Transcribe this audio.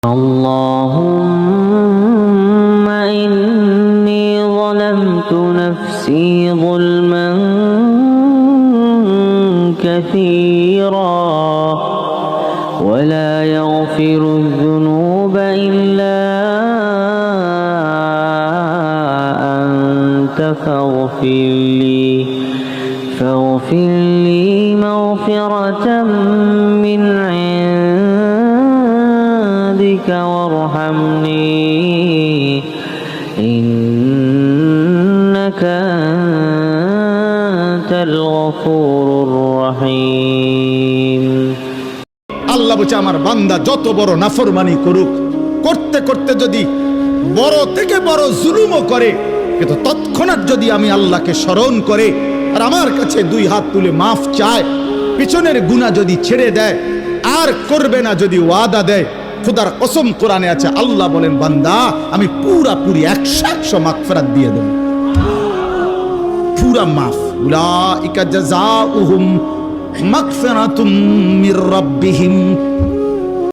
اللهم إني ظلمت نفسي ظلما كثيرا ولا يغفر الذنوب إلا أنت فاغفر لي مغفرة من عندك وارحمني إنك أنت الغفور الرحيم। আল্লাহ বলছে আমার বান্দা যত বড় নাফরমানি করুক, করতে করতে যদি বড় থেকে বড় জুলুমও করে, কিন্তু তৎক্ষণাৎ যদি আমি আল্লাহকে স্মরণ করে আর আমার কাছে দুই হাত তুলে মাফ চায়, পিছনের গুনাহ যদি ছেড়ে দেয় আর করবে না যদি ওয়াদা দেয়, খোদার কসম কোরআনে আছে, আল্লাহ বলেন বান্দা আমি পুরাপুরি 100% মাগফিরাত দিয়ে দেব, পুরা মাফ। উলাইকা জাযাউহুম মাগফিরাতুম মির রাব্বিহিম